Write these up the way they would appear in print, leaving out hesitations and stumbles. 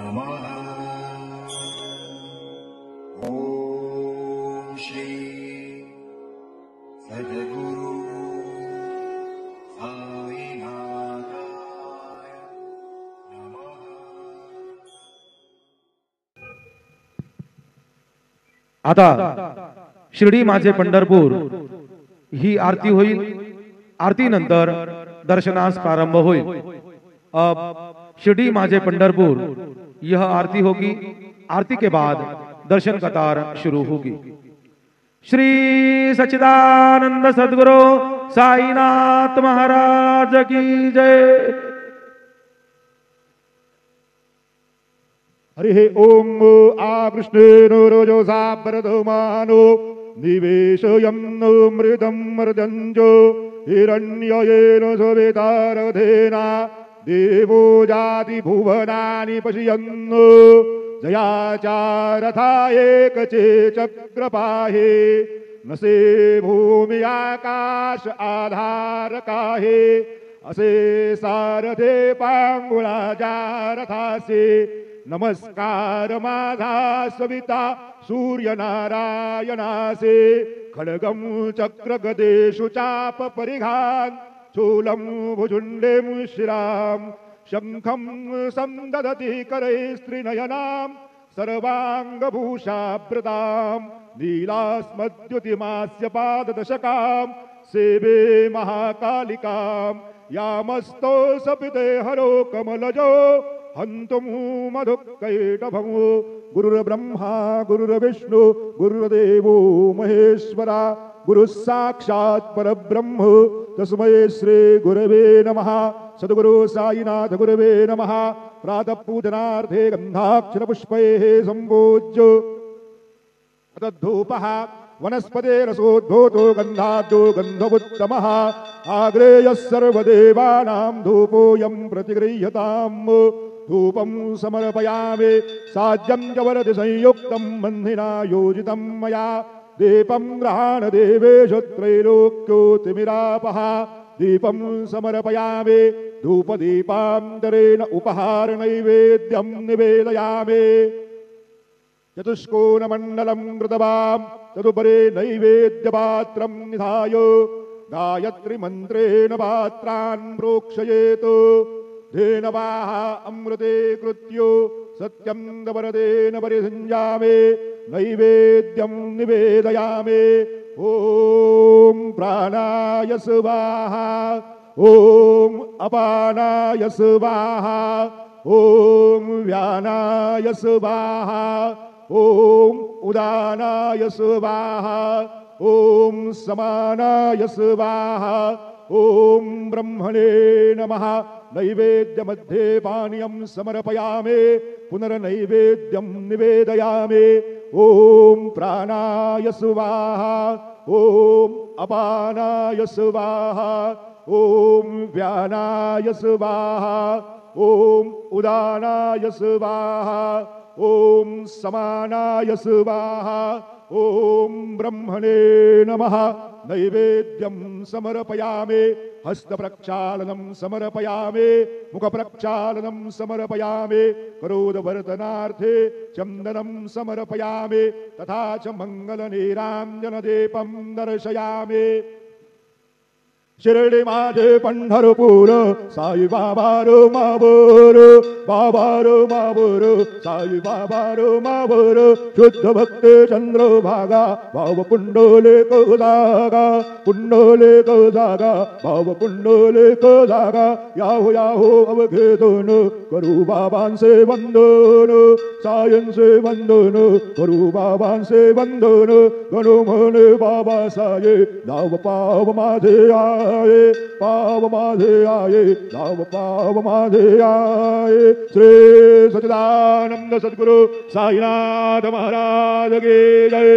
नमः। ओम श्री सद्गुरु साईनाथाय नमः। आता शिर्डी माझे पंढरपूर ही आरती होईल। आरती नंतर दर्शनास प्रारंभ होईल। अब शिर्डी माझे पंढरपुर यह आरती होगी। आरती के बाद दर्शन कतार शुरू होगी। श्री सच्चिदानंद सद्गुरु साईनाथ महाराज की जय। हरि ओम आकृष्णेन रोजसा प्रथमानो निवेशयन्नो मृदं मर्दञ्जो हिरण्ययेन सवितारथेना देवो जाति भुवनानि पश्यन्नो जयाचारथाये कचे चक्रपाहे नसे भूमि आकाश आधार काहे असे सारथे पांगुळाच्या रथासे नमस्कार माझा सविता सूर्यनारायणासे खड्गं चक्र गदेषु चाप परिघान शूलं भुजुण्डे श्रीराम शंखं संदधति करे स्त्रीनयनां सर्वांगभूषाभृतां नीलास्मद्युतिमास्य पाददशकां सेवे महाकालिकां यामस्तो सपिते हरो कमलजो हन्तुं मधुकैटभमो गुरुर्ब्रह्मा गुरुर्विष्णु गुरुर्देवो महेश्वरा गुरु साक्षात् परब्रह्म तस्मै श्री गुरवे नमः। सद्गुरु साईनाथ गुरवे नमः। प्रातः पूजनार्थे गन्धाक्षर पुष्पैः सम्पूज्य तद्धूपः वनस्पते रसोद्भूतो गन्धाद्यो गन्धवुत्तमः आग्रेयः सर्वदेवानां धूपोऽयं प्रतिगृह्यताम्। धूपं समर्पयामि साज्यं च वरदि संयुक्तं बन्धिना योजितं मया दीपं गृहाण देवेश त्रैलोक्योतिमिरापः दीपं समर्पयामि धूपदीपान्तरेण उपहार नैवेद्यं निवेदयामि। चतुष्कोणमण्डलं कृतवां तदुपरि नैवेद्यपात्रं निधाय गायत्रीमन्त्रेण पात्रान् प्रोक्षयेत् धेनवाः अमृते कृत्यो सत्यं वरदेन परिसंजामे नैवेद्यं निवेदयामि। ॐ प्राणाय स्वाहा ॐ अपानाय स्वाहा ॐ व्यानाय स्वाहा ॐ उदानाय स्वाहा ॐ समानाय स्वाहा ॐ ब्रह्मणे नमः। नैवेद्यमध्ये पानीयं समर्पयामि पुनर्नैवेद्यं निवेदयामि। ॐ प्राणाय स्वाहा ॐ अपानाय स्वाहा ॐ व्यानाय स्वाहा ॐ उदानाय स्वाहा ॐ समानाय स्वाहा ॐ ब्रह्मणे नमः। नैवेद्यं समर्पयामि हस्तप्रक्षालनं समर्पयामि मुखप्रक्षालनं समर्पयामि करोदवर्तनार्थे चन्दनं समर्पयामि तथा च मङ्गलनीराञ्जनदीपं दर्शयामि। शिर्डी माझे पंढरपूर साई बाबा रो मावर बाबा रो मावर साई बाबा रो मावर शुद्ध भक्ते चंद्रभागा भाव पुंडले कदागा पुंडले कदागा भाव पुंडले कदागा याहो याहो अवघेदन करू बाबांचे वंदन सायंचे वंदन करू बाबांचे वंदन गणो म्हणे बाबा साये नाव पाव माझे पाव माझे आये नाव पाव माझे आये। श्री सच्चिदानंद सद्गुरु साईनाथ महाराज की जय।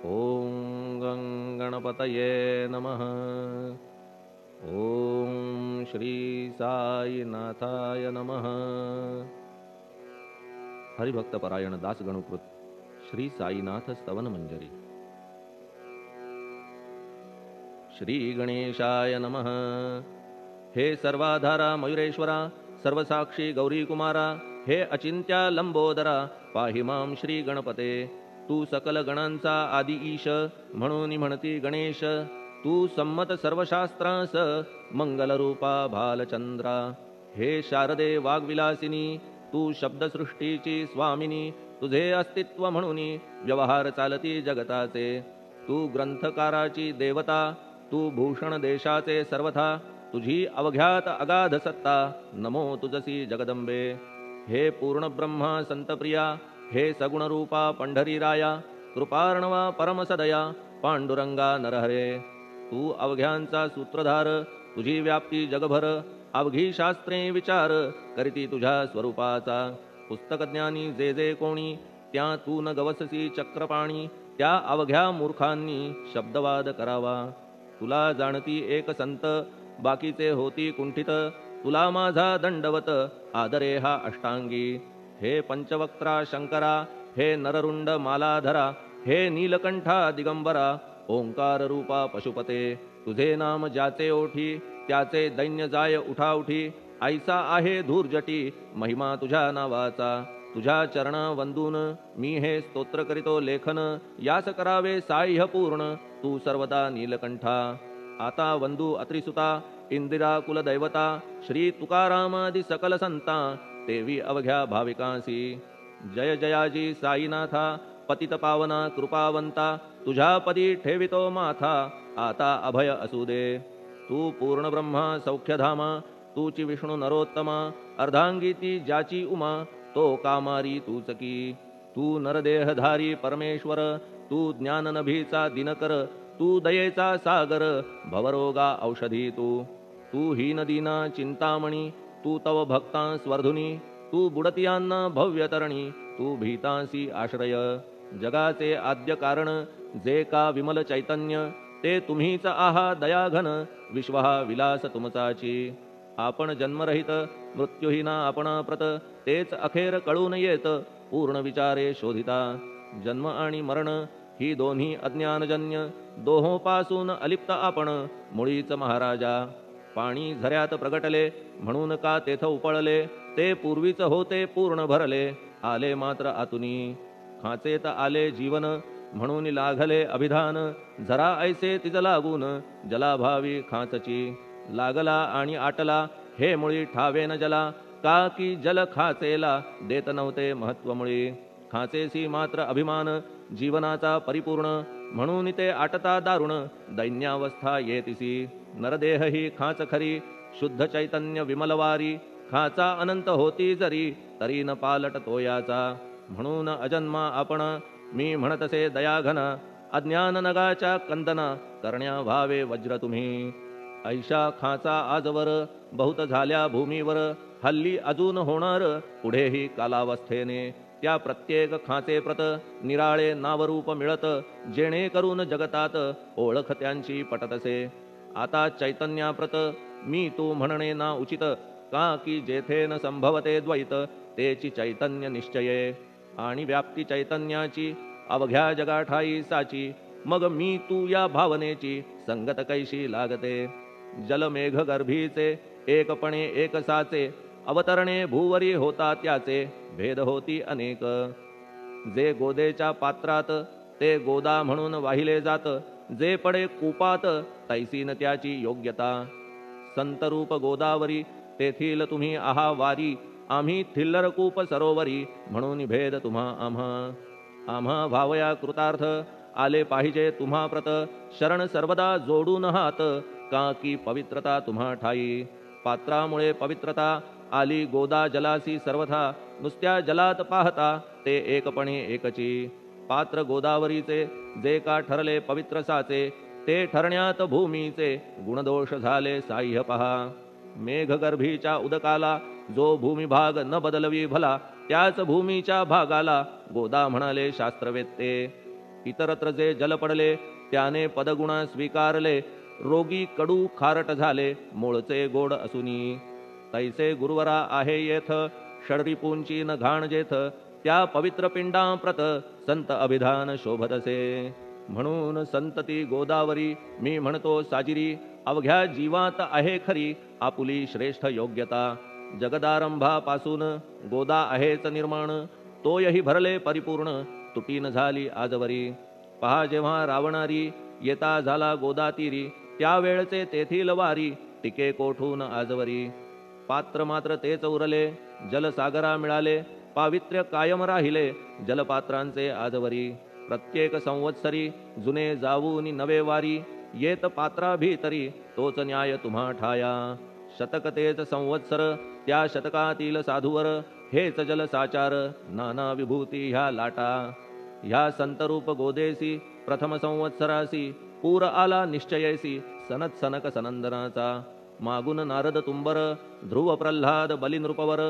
ओम गं गणपतये नमः. ओम श्री साईनाथाय नमः. हरिभक्तपरायण दास गणुकृत श्री साईनाथ स्तवन मंजरी. श्री गणेशाय नमः. हे सर्वाधारा मयुरेश्वरा, सर्वसाक्षी गौरी कुमारा, हे अचिंत्या लंबोदरा, पाहि मां श्री गणपते. तू सकल गणांचा आदि ईश, म्हणून म्हणती गणेश. तू संमत सर्वशास्त्रांस, मंगलरूपा भालचंद्रा. हे शारदे वाग्विलासिनी, तू शब्दसृष्टीची स्वामिनी. तुझे अस्तित्व म्हणून व्यवहार चालती जगताचे. तू ग्रंथकाराची देवता, तू भूषण देशाचे सर्वथा. तुझी अवघ्यात अगाध सत्ता, नमो तुझसी जगदंबे. हे पूर्ण ब्रह्मा संतप्रिया, हे सगुणरूपा पंढरीराया. कृपार्णवा परमसदया, पांडुरंगा नरहरे. तू अवघ्यांचा सूत्रधार, तुझी व्याप्ती जगभर. अवघी शास्त्रे विचार, करीती तुझ्या स्वरूपाचा. पुस्तकज्ञानी जे जे कोणी, त्या तू न गवससी चक्रपाणी. त्या अवघ्या मूर्खांनी शब्दवाद करावा. तुला जाणती एक संत, बाकीचे होती कुंठित. तुला माझा दंडवत, आदरे हा अष्टांगी. हे पंचवक्त्रा शंकरा, हे नररुंड मालाधरा. हे नीलकंठा दिगंबरा, ओंकार रूपा पशुपते. तुझे नाम ज्याचे ओठी, त्याचे दैन्य जाय उठाउठी. ऐसा आहे धूर्जटी, महिमा तुझ्या नावाचा. तुझ्या चरणा वंदून मी हे स्तोत्र करीतो लेखन. यास करावे साह्य पूर्ण, तू सर्वदा नीलकंठा. आता वंदू अत्रिसुता, इंदिरा कुलदैवता. श्री तुकारामादि सकल संता, तेवी अवघ्या भाविकांसी. जय जयाजी साईनाथा, पतित पावना कृपावंता. तुझ्या पदी ठेवितो माथा, आता अभय असू दे. तू पूर्ण ब्रह्मा सौख्यधामा, तूची विष्णू नरोत्तमा. अर्धांगी ती ज्याची उमा, तो कामारी तूच की. तू नरदेहधारी परमेश्वर, तू ज्ञाननभीचा दिनकर. तू दयेचा सागर, भवरोगा औषधी तू. तू हीनदीना चिंतामणी, तू तव भक्तां स्वर्धुनी. तू बुडतियांना भव्यतरणी, तू भीतांसी आश्रय. जगाचे आद्य कारण, जे का विमल चैतन्य. ते तुम्हीच आहा दयाघन, विश्व हा विलास तुमचाची. आपण जन्मरहित, मृत्यूहीना आपणा प्रत. तेच अखेर कळून येत, पूर्ण विचारे शोधिता. जन्म आणि मरण ही दोन्ही अज्ञानजन्य. दोहोपासून अलिप्त आपण, मुळीच महाराजा. पाणी झऱ्यात प्रगटले, म्हणून का तेथ उपळले. ते पूर्वीच होते पूर्ण भरले, आले मात्र आतुनी. खाचेत आले जीवन, म्हणून लागले अभिधान. झरा ऐसे तिज लागून, जलाभावी खाचची. लागला आणि आटला, हे मुळी ठावेन जला. का की जल खाचेला, देत नव्हते महत्व मुळी. खाचेसी मात्र अभिमान, जीवनाचा परिपूर्ण. म्हणून ते आटता दारुण, दैन्यावस्था येतिसी. नरदेह ही खाच खरी, शुद्ध चैतन्य विमलवारी. खाचा अनंत होती जरी, तरी न पालट तोयाचा. म्हणून अजन्मा आपण, मी म्हणतसे दयाघन. अज्ञान नगाच्या कंदना, करण्या व्हावे वज्र तुम्ही. ऐशा खाचा आजवर, बहुत झाल्या भूमीवर. हल्ली अजून होणार, पुढेही कालावस्थेने. त्या प्रत्येक खाचे प्रत, निराळे नावरूप मिळत. जेणेकरून जगतात, ओळख त्यांची पटतसे. आता चैतन्याप्रत, मी तू म्हणणे ना उचित. का की जेथे न संभवते द्वैत, तेची चैतन्य निश्चये. आणि व्याप्ती चैतन्याची, अवघ्या जगाठाई साची. मग मी तू या भावनेची, संगत कैशी लागते. जलमेघ गर्भीचे, एकपणे एक साचे. अवतरणे भूवरी होता त्याचे, भेद होती अनेक. जे गोदेच्या पात्रात, ते गोदा म्हणून वाहिले जात. जे पडे कूपात, तैसीन त्याची योग्यता. संतरूप गोदावरी, तेथील तुम्ही आहा वारी. आम्ही थिल्लर कूप सरोवरी, म्हणून भेद तुम्हा आम्हा. आम्हा भावया कृतार्थ, आले पाहिजे तुम्हा प्रत. शरण सर्वदा जोडून हात, का की पवित्रता तुम्हा ठाई. पात्रामुळे पवित्रता, आली गोदा जलासी सर्वथा. नुसत्या जलात पाहता, ते एकपणे एकची. पात्र गोदावरीचे, जे का ठरले पवित्र साचे. ते ठरण्यात भूमीचे, गुणदोष झाले साह्य पहा. मेघगर्भीच्या उदकाला, जो भूमिभाग न बदलवी भला. त्याच भूमीच्या भागाला, गोदा म्हणाले शास्त्रवेत्ते. इतरत्र जे जल पडले त्याने पदगुणा स्वीकारले. रोगी कडू खारट झाले मूळचे गोड असुनी. तैसे गुरुवरा आहे येथ षडरिपूंची न घाण जेथ. त्या पवित्र पिंडाप्रत संत अभिधान शोभतसे. म्हणून संतती गोदावरी मी म्हणतो साजिरी. अवघ्या जीवात आहे खरी आपुली श्रेष्ठ योग्यता. जगदारंभापासून गोदा आहेच निर्माण. तोयही भरले परिपूर्ण तुटीन झाली आजवरी. पहा जेव्हा रावणारी येता झाला गोदातीरी. त्यावेळचे तेथील वारी टिके कोठून आजवरी. पात्र मात्र तेच उरले जलसागरा मिळाले. पावित्र्य कायम राहिले जलपात्रांचे आजवरी. प्रत्येक संवत्सरी जुने जाऊनी नवे वारी. येत पात्रा भीतरी तोच न्याय तुम्हा ठाया. शतक तेच संवत्सर त्या शतकातील साधूवर. हेच जल साचार नाना विभूती ह्या लाटा. ह्या संतरूप गोदेसी प्रथम संवत्सरासी. पूर आला निश्चयेसी सनत सनक सनंदनाचा. मागून नारद तुंबर ध्रुव प्रल्हाद बलिनृपवर.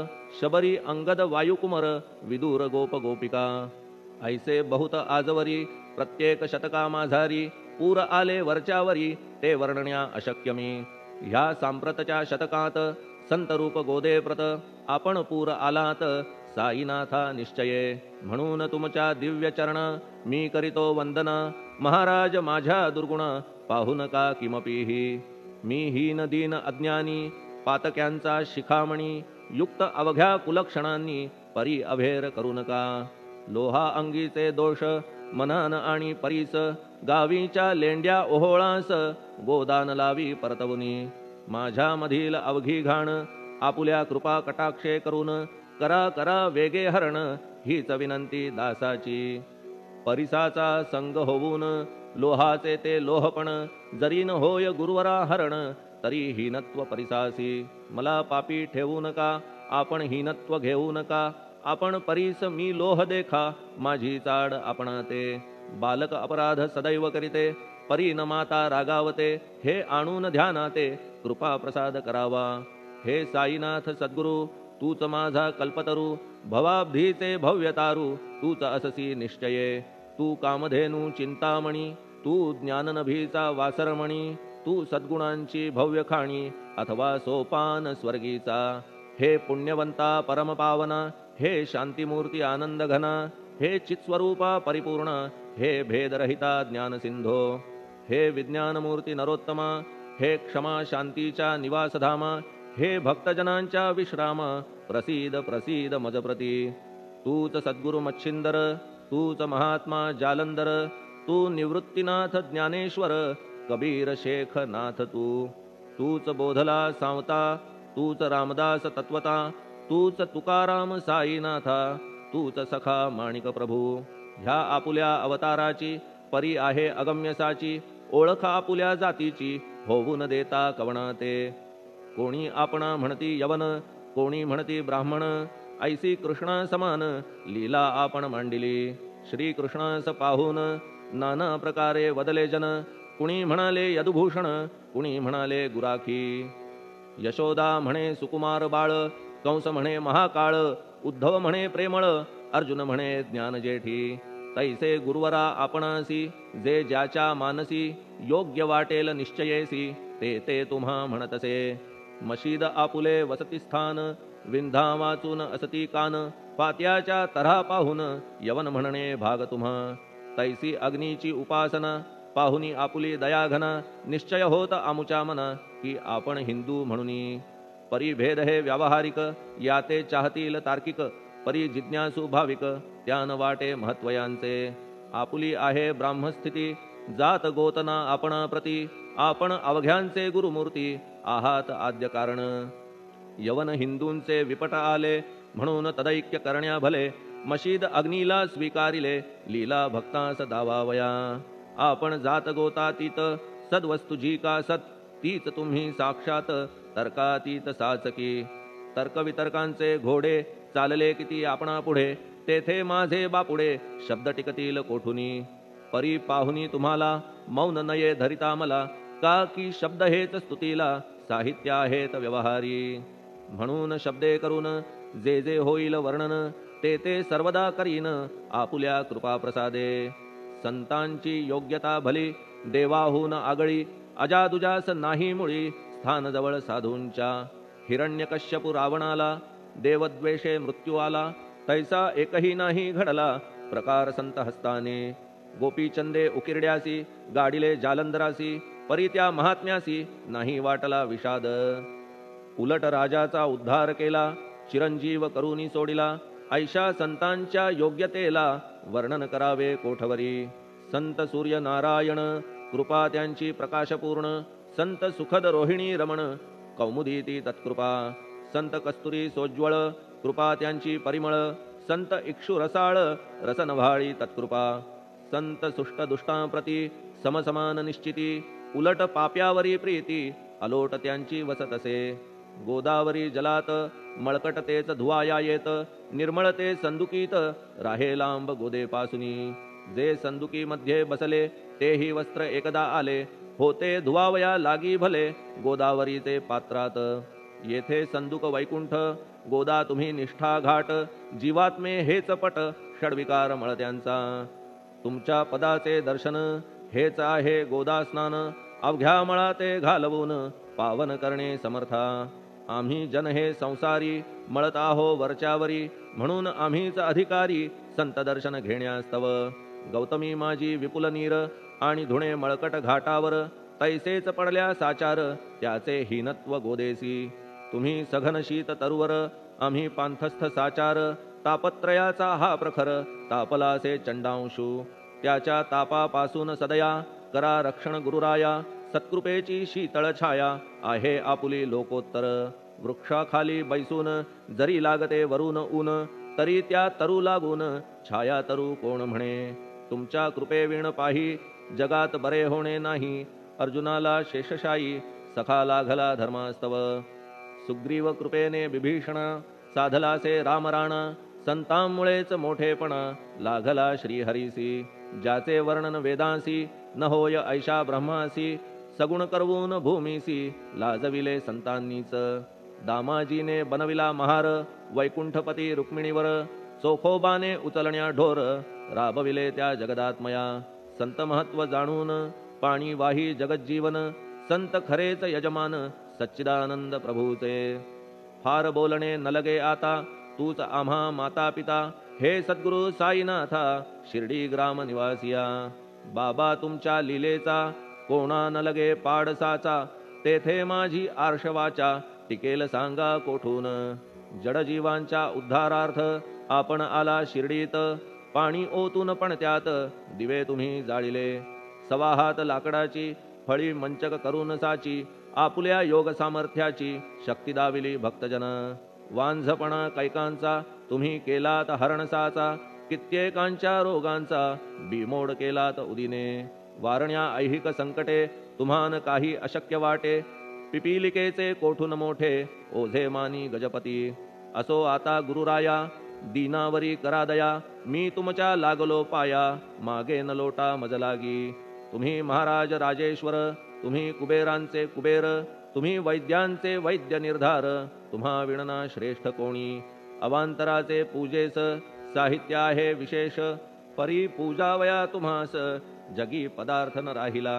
शबरी अंगद वायुकुमर विदूर गोप गोपिका. ऐसे बहुत आजवरी प्रत्येक शतका माझारी. पूर आले वरच्यावरी ते वर्णण्या अशक्यमी. ह्या सांप्रतच्या शतकात संतरूप गोदे प्रत. आपण पूर आलात साईनाथा निश्चये. म्हणून तुमच्या दिव्य चरण मी करीतो वंदना. महाराज माझ्या दुर्गुण पाहू नका किमपीही. मी हीन दीन अज्ञानी पातक्यांचा शिखामणी. युक्त अवघ्या कुलक्षणांनी परी अभेर करू नका. लोहा अंगीचे दोष मनान आणि परीस. गावीच्या लेंड्या ओहोळास गोदान लावी परतवुनी. माझ्या मधील अवघी घाण आपुल्या कृपा कटाक्षे करून. करा करा वेगे हरण हीच विनंती दासाची. परिसाचा संग होऊन लोहाचे ते लोहपण. जरीन होय गुरुवरा हरण तरी हीनत्व परिसासी. मला पापी ठेवू नका आपण हीनत्व घेऊ नका. आपण परीस मी लोह देखा माझी चाड आपणाते. बालक अपराध सदैव करीते परी न माता रागावते. हे आणून ध्यानाते कृपा प्रसाद करावा. हे साईनाथ सद्गुरु तूच माझा कल्पतरू. भवाब्धीचे भव्यतारू तूच अससी निश्चये. तू कामधेनू चिंतामणी. तू ज्ञाननभीचा वासरमणी. तू सद्गुणांची भव्य खाणी अथवा सोपान स्वर्गीचा. हे पुण्यवंता परमपावना. हे शांतिमूर्ती आनंद घना. हे चित्स्वरूपा परिपूर्ण. हे भेदरहिता ज्ञानसिंधो. हे विज्ञानमूर्ती नरोत्तमा. हे क्षमा शांतीच्या निवासधामा. हे भक्तजनांच्या विश्रामा. प्रसीद प्रसीद मजप्रती. तूच सद्गुरु मच्छिंदर. तूच महात्मा जालंधर. तू निवृत्तीनाथ ज्ञानेश्वर. कबीर शेख नाथ तू. तूच बोधला सांवता. तूच रामदास तत्वता. तूच तुकाराम साईनाथा. तूच सखा माणिक प्रभू. ह्या आपुल्या अवताराची परी आहे अगम्यसाची. ओळख आपुल्या जातीची होऊन देता कवणाते. कोणी आपणा म्हणती यवन. कोणी म्हणती ब्राह्मण. ऐसी कृष्णा समान लीला आपण मांडिली. श्री कृष्णास पाहून नाना प्रकारे वदले जन. कुणी म्हणाले यदुभूषण. कुणी म्हणाले गुराखी. यशोदा म्हणे सुकुमार बाळ. कंस म्हणे महाकाळ. उद्धव म्हणे प्रेमळ. अर्जुन म्हणे ज्ञानजेठी. तैसे गुरुवरा आपणासी. जे ज्याच्या मानसी योग्य वाटेल निश्चयेसी. ते ते तुम्हा म्हणतसे. मशीद आपुले वसतिस्थान. विंधा वाचून असती कान. पात्याच्या तऱ्हा पाहून यवन म्हणणे भाग तुम्हा. तैसी अग्नीची उपासना पाहुनी आपुली दयाघना. निश्चय होत आमुच्या मना की आपण हिंदू म्हणूनी. परिभेद हे व्यावहारिक याते चाहतील तार्किक. परी जिज्ञासू भाविक त्यान वाटे महत्वयांचे. आपुली आहे ब्राह्मस्थिती जात गोतना आपणा प्रती. आपण अवघ्यांचे गुरुमूर्ती आहात आद्य कारण. यवन हिंदूंचे विपट आले म्हणून तदैक्य करण्या भले. मशीद अग्नीला स्वीकारिले लीला भक्तास दावावया. आपण जात गोतातीत सद्वस्तु जी का सत. तीच तुम्ही साक्षात तर्कातीत साचकी. तर्कवितर्कांचे घोडे चालले किती आपणा पुढे. तेथे माझे बापुडे शब्द टिकतील कोठुनी. परी पाहुनी तुम्हाला मौन नये धरिता मला. का की शब्द हेच स्तुतीला साहित्य आहेत व्यवहारी. म्हणून शब्दे करून जे जे होईल वर्णन. ते ते सर्वदा करीन आपुल्या कृपा प्रसादे. संतांची योग्यता भली देवाहून आगळी अजादुजास नाही मुळी स्थान जवळ साधूंच्या हिरण्यकश्यपू रावणाला देवद्वेषे मृत्यू आला तैसा एकही नाही घडला प्रकार संत हस्ताने गोपीचंदे उकिरड्यासी गाडिले जालंधरासी परी त्या महात्म्यासी नाही वाटला विषाद उलट राजाचा उद्धार केला चिरंजीव करुनी सोडिला ऐशा संतांच्या योग्यतेला वर्णन करावे कोठवरी संत सूर्य नारायण कृपा त्यांची प्रकाशपूर्ण संत सुखद रोहिणी रमण कौमुदी ती तत्कृपा संत कस्तुरी सोज्वळ कृपा त्यांची परिमळ संत इक्षु रसाळ रसनव्हाळी तत्कृपा संत सुष्ट दुष्टांप्रती समसमान निश्चिती उलट पाप्यावरी प्रीती अलोट त्यांची वसतसे गोदावरी जलात मळकट तेच धुवाया येत निर्मळ ते संदुकीत राहे लांब गोदेपासुनी जे संदुकी मध्ये बसले तेही वस्त्र एकदा आले होते धुवावया लागी भले गोदावरीचे पात्रात येथे संदुक वैकुंठ गोदा तुम्ही निष्ठा घाट जीवात्मे हेच पट षडविकार मळत्यांचा तुमच्या पदाचे दर्शन हेच आहे गोदा स्नान अवघ्या मळा ते घालवून पावन करणे समर्था आम्ही जन हे संसारी मळत आहो वरच्यावरी म्हणून आम्हीच अधिकारी संत दर्शन घेण्यास्तव गौतमी माझी विपुल नीर आणि धुणे मळकट घाटावर तैसेच पडल्या साचार त्याचे हीनत्व गोदेसी तुम्ही सघन शीत तरुवर आम्ही पांथस्थ साचार तापत्रयाचा हा प्रखर तापलासे चंडांशू त्याच्या तापापासून सदया करा रक्षण गुरुराया सत्कृपेची शीतळ छाया आहे आपुली लोकोत्तर वृक्षाखाली बैसून जरी लागते वरून ऊन तरी त्या तरू लागून छाया तरू कोण म्हणे तुमच्या कृपेविण पाही जगात बरे होणे नाही अर्जुनाला शेषशायी सखा लागला धर्मास्तव सुग्रीव कृपेने विभीषण साधलासे रामराणा संतांमुळेच मोठेपणा लागला श्रीहरीसी ज्याचे वर्णन वेदांसी न होय ऐशा ब्रह्मासी सगुण करवून भूमीसी लाजविले संतांनीच दामाजीने बनविला महार वैकुंठपती रुक्मिणीवर चोखोबाने उचलण्या ढोर राबविले त्या जगदात्मया संत महत्व जाणून पाणी वाही जगज्जीवन संत खरेच यजमान सच्चिदानंद प्रभूचे फार बोलणे न लगे आता तूच आम्हा माता पिता हे सद्गुरु साईनाथा शिर्डी ग्राम निवासिया बाबा तुमच्या लीलेचा कोणा न लगे पाडसाचा तेथे माझी आर्षवाचा टिकेल सांगा कोठून जडजीवांच्या उद्धारार्थ आपण आला शिर्डीत पाणी ओतून पण त्यात दिवे तुम्ही जाळिले सवाहात लाकडाची फळी मंचक करून साची आपुल्या योग सामर्थ्याची शक्ती दाविली भक्तजन वांझपणा कैकांचा तुम्ही केलात हरणसाचा कित्येकांच्या रोगांचा बिमोड केलात उदिने वारण्या ऐहिक संकटे तुम्हान काही अशक्य वाटे पिपीलिकेचे कोठून मोठे ओझे मानी गजपती असो आता गुरुराया दीनावरी करा दया मी तुमच्या लागलो पाया मागे न लोटा मजलागी तुम्ही महाराज राजेश्वर तुम्ही कुबेरांचे कुबेर तुम्ही वैद्यांचे वैद्य निर्धार तुम्हा विणना श्रेष्ठ कोणी अवांतराचे पूजेस साहित्य आहे विशेष परी पूजावया तुम्हास जगी पदार्थ न राहिला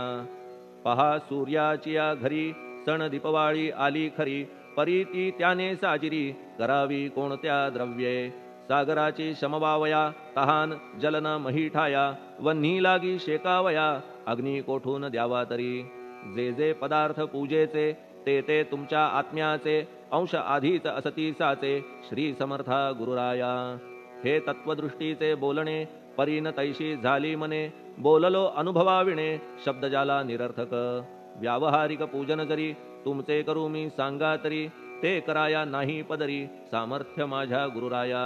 पहा सूर्याची या घरी सण दीपवाळी आली खरी परी ती त्याने साजिरी करावी कोणत्या द्रव्ये सागराची शमवावया तहान जलन मही ठाया वन्ही लागी शेकावया अग्नी कोठून द्यावा तरी जे जे पदार्थ पूजेचे ते ते तुमच्या आत्म्याचे अंश आधीच असतीसाचे श्री समर्था गुरुराया हे तत्वदृष्टीचे बोलणे परीन तैशी झाली मने बोललो अनुभवाविणे शब्द जाला निरर्थक व्यावहारिक पूजन जरी तुमचे करू मी सांगा तरी ते कराया नाही पदरी सामर्थ्य माझ्या गुरुराया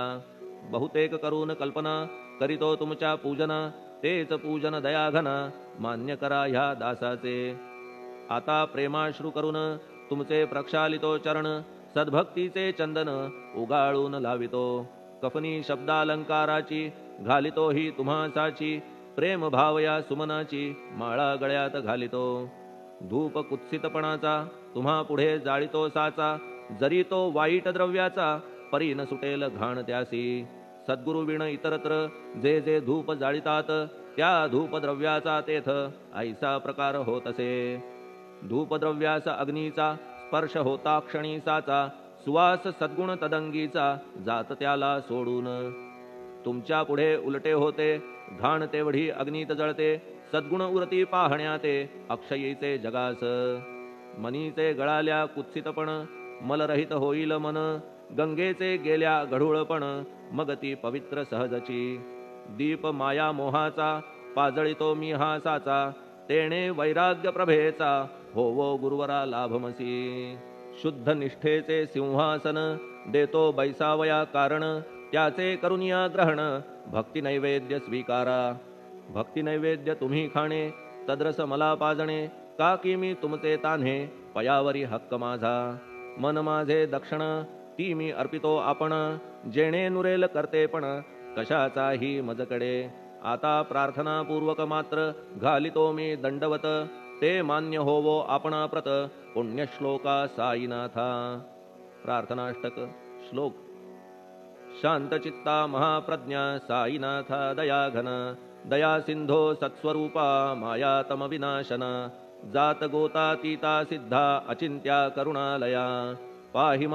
बहुतेक करून कल्पना करीतो तुमच्या पूजना तेच पूजन दयाघना मान्य करा ह्या दासाचे आता प्रेमाश्रू करून तुमचे प्रक्षालितो चरण सद्भक्तीचे चंदन उगाळून लावितो कफनी शब्दालंकाराची घालितो ही तुम्हासाची प्रेम भावया सुमनाची माळा गळ्यात घालितो धूप कुत्सितपणाचा तुम्हा पुढे जाळितो साचा जरी तो वाईट द्रव्याचा परी न सुटेल घाण त्यासी सद्गुरु विण इतरत्र जे जे धूप जाळितात त्या धूपद्रव्याचा तेथ ऐसा प्रकार होत असे. धूपद्रव्यास अग्नीचा स्पर्श होता क्षणी साचा, सुवास सद्गुण तदंगीचा जात त्याला सोडून. तुमच्या पुढे उलटे होते घाण तेवढी अग्नीत जळते, सद्गुण उरती पाहण्याते अक्षयीचे जगास. मनीचे गळाल्या कुत्सितपण मलरहित होईल मन, गंगेचे गेल्या गढूळपण मग ती पवित्र सहजची. दीप माया मोहाचा पाजळितो मी हा साचा, तेणे वैराग्य प्रभेचा होवो गुरुवरा लाभमसी. शुद्ध निष्ठेचे सिंहासन देतो बैसावया कारण, त्याचे करुनिया ग्रहण भक्ती नैवेद्य स्वीकारा. भक्ती नैवेद्य तुम्ही खाणे तद्रस मला पाजणे, का की मी तुमचे तान्हे पयावरी हक्क माझा. मन माझे दक्षिण ती मी अर्पितो आपण, जेणे नुरेल करतेपण कशाचाही मजकडे. आता प्रार्थनापूर्वक मात्र घालितो मी दंडवत, ते मान्य होवो आपणाप्रत पुण्यश्लोका साईनाथा. प्रार्थनाष्टक. श्लोक. शांतचित्ता महाप्रज्ञा साईनाथा दयाघन, दया सिंधो सत्स्वरूपा मायातम विनाशन, जात गोतातीता सिद्धा अचिंत्या करुणालया. पाहि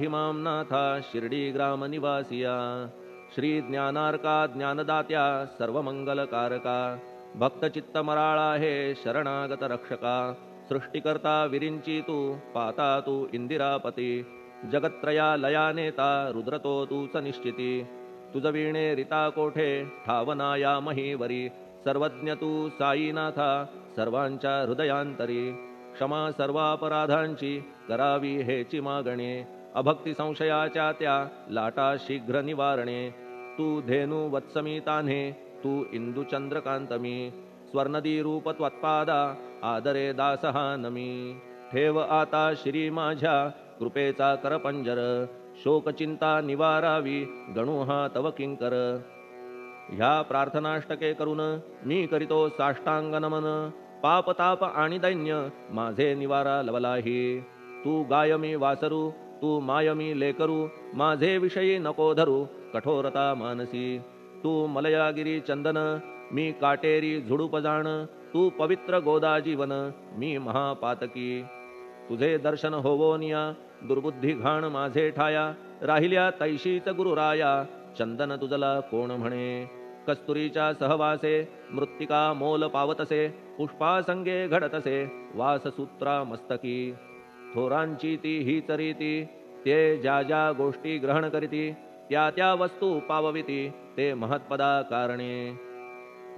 मां नाथा शिर्डी ग्राम निवासिया. श्री ज्ञानार्का ज्ञानदात्या सर्वमंगलकारका, भक्तचित्त मराळा हे शरणागत रक्षका. सृष्टिकर्ता विरिंची तू पाता तू इंदिरापती, जगत्त्रया लया नेता रुद्रतो तूच निश्चिती. तुझ वीणे रिता कोठे ठावनाया महीवरी, सर्वज्ञ तू साईनाथा सर्वांच्या हृदयांतरी. क्षमा सर्वापराधांची करावी हेची मागणे, अभक्ती संशयाच्या त्या लाटा शीघ्र निवारणे. तू धेनू वत्समी तान्हे तू इंदू चंद्रकांतमी, स्वर्णदी रूप त्वत्पादा आदरे दासहा नमी. ठेव आता श्री माझ्या कृपेचा करपंजर, शोकचिंता निवारावी गणू हा तव किंकर. ह्या प्रार्थनाष्टके करून मी करीतो साष्टांग नमन, पापताप आणि दैन्य माझे निवारा लवलाही. तू गाय मी वासरू तू माय मी लेकरू, माझे विषयी नको धरू कठोरता मानसी. तू मलयागिरी चंदन मी काटेरी झुडूप जाण, तू पवित्र गोदा जीवन मी महापातकी. तुझे दर्शन होवोनिया दुर्बुद्धी घाण माझे ठाया, राहिल्या तैशीच गुरुराया चंदन तुझला कोण म्हणे. कस्तुरीच्या सहवासे मृत्तिका मोल पावतसे, पुष्पासंगे घडतसे वाससूत्रा मस्तकी. थोरांची ती हीच रीती, ते ज्या ज्या गोष्टी ग्रहण करीती त्या त्या वस्तू पावविती ते महत्पदा कारणे.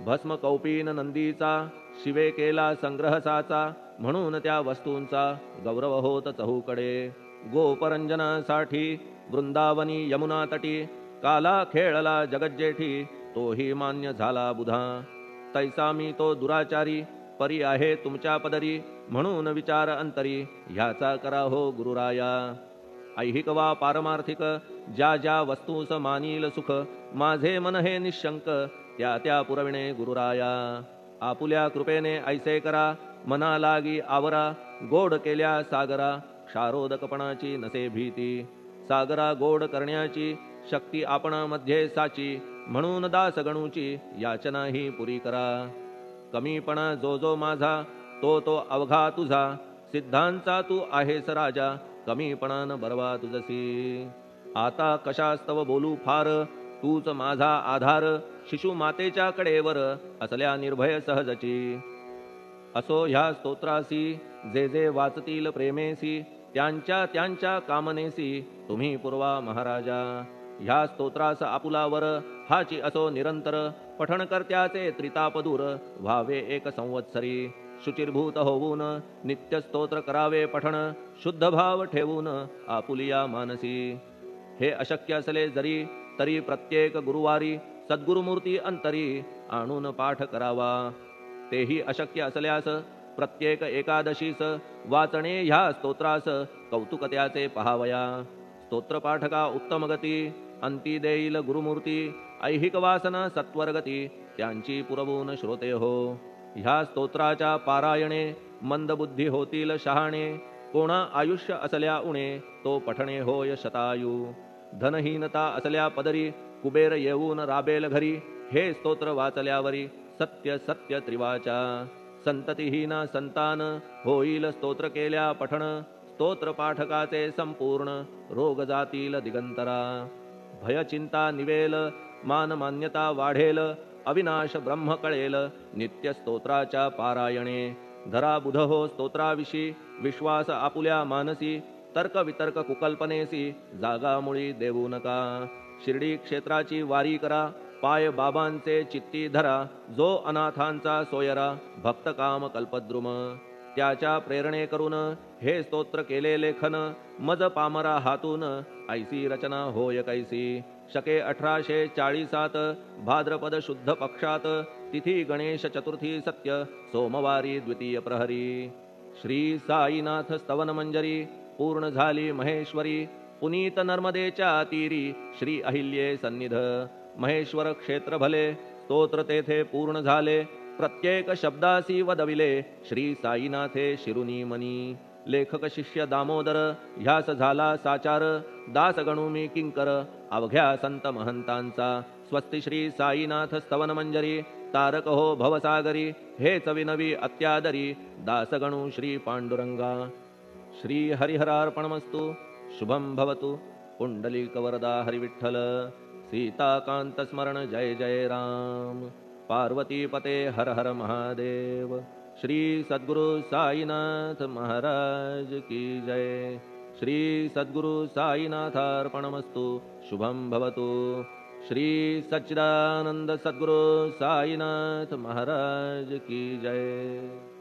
भस्म कौपीन नंदीचा शिवे केला संग्रह साचा, म्हणून त्या वस्तूंचा गौरव होत चहूकडे. गोपरंजनासाठी वृंदावनी यमुना तटी, काला खेळला जगज्जेठी तोही मान्य झाला बुधा. तैसा मी तो दुराचारी परी आहे तुमच्या पदरी, म्हणून विचार अंतरी ह्याचा करा हो गुरुराया. ऐहिक वा पारमार्थिक ज्या ज्या वस्तूस मानील सुख, माझे मन हे निशंक त्या त्या पुरविणे गुरुराया. आपुल्या कृपेने ऐसे करा मना लागी आवरा, गोड केल्या सागरा क्षारोदकपणाची नसे भीती. सागरा गोड करण्याची शक्ती आपणामध्ये साची, म्हणून दास गणूची याचना ही पुरी करा. कमीपणा जो जो माझा तो तो अवघा तुझा, सिद्धांचा तू आहेस राजा कमीपणान बरवा तुझसी. आता कशास्तव बोलू फार तूच माझा आधार, शिशु मातेच्या कडेवर असल्या निर्भय सहजची. असो ह्या स्तोत्रासी जे जे वाचतील प्रेमेसी, त्यांच्या त्यांच्या कामनेसी तुम्ही पुरवा महाराजा. ह्या स्तोत्रास आपुलावर हाची असो निरंतर, पठणकर्त्याचे त्रितापदूर व्हावे एक संवत्सरी. शुचिर्भूत होऊन नित्य स्तोत्र करावे पठण, शुद्ध भाव ठेवून आपुलिया मानसी. हे अशक्य असले जरी तरी प्रत्येक गुरुवारी सद्गुरुमूर्ती अंतरी आणून पाठ करावा. तेही अशक्य असल्यास प्रत्येक एकादशीस वाचणे ह्या स्तोत्रास कौतुक त्याचे पहावया. स्तोत्रपाठका उत्तम गती अंती देईल गुरुमूर्ती, ऐहिक वासना सत्वरगती त्यांची पुरवून श्रोते हो. ह्या स्तोत्राच्या पारायणे मंदबुद्धी होतील शहाणे, कोणा आयुष्य असल्या उणे तो पठणे होय शतायू. धनहीनता असल्या पदरी कुबेर येऊन राबेल घरी, हे स्तोत्र वाचल्यावरी सत्य सत्य त्रिवाचा संततिहीना संतान होईल स्तोत्र केल्या पठण स्तोत्र पाठकाचे संपूर्ण रोग जातील दिगंतरा भय चिंता निवेल मान मान्यता वाढेल अविनाश ब्रह्म कळेल नित्य स्तोत्राच्या पारायणे धरा बुध हो स्तोत्राविषयी विश्वास आपुल्या मानसी तर्क वितर्क कुकल्पनेसी जागा मुळी देऊ नका शिर्डी क्षेत्राची वारी करा पाय बाबांचे चित्ती धरा जो अनाथांचा सोयरा भक्त काम कल्पद्रुम त्याच्या प्रेरणे करून हे स्तोत्र केले लेखन मज पामरा हातून ऐसी रचना होय कैसी शके 1840 भाद्रपद शुद्ध पक्षात तिथी गणेश चतुर्थी सत्य सोमवारी द्वितीय प्रहरी श्री साईनाथ स्तवन मंजरी पूर्ण झाली महेश्वरी पुनीत नर्मदेच्या तीरी श्री अहिल्ये सन्निध महेश्वर क्षेत्र भले स्तोत्र तेथे पूर्ण झाले प्रत्येक शब्दासी वदविले श्री साईनाथे शिरुनी मनी लेखक शिष्य दामोदर ह्यास झाला साचार दास गणू मी किंकर अवघ्या संत महंतांचा स्वस्ति श्री साईनाथ स्तवन मंजरी तारक हो भवसागरी हेच विनवी अत्यादरी दास गणू श्री पांडुरंगा श्री हरिहरार्पणमस्तु शुभम भवतु पुंडलिक वरदा हरिविठ्ठल सीताकांत स्मरण जय जय राम पार्वती पते हर हर महादेव श्री सद्गुरु साईनाथ महाराज की जय श्री सद्गुरु साईनाथार्पणमस्तु शुभम भवतु श्री सच्चिदानंद सद्गुरु साईनाथ महाराज की जय।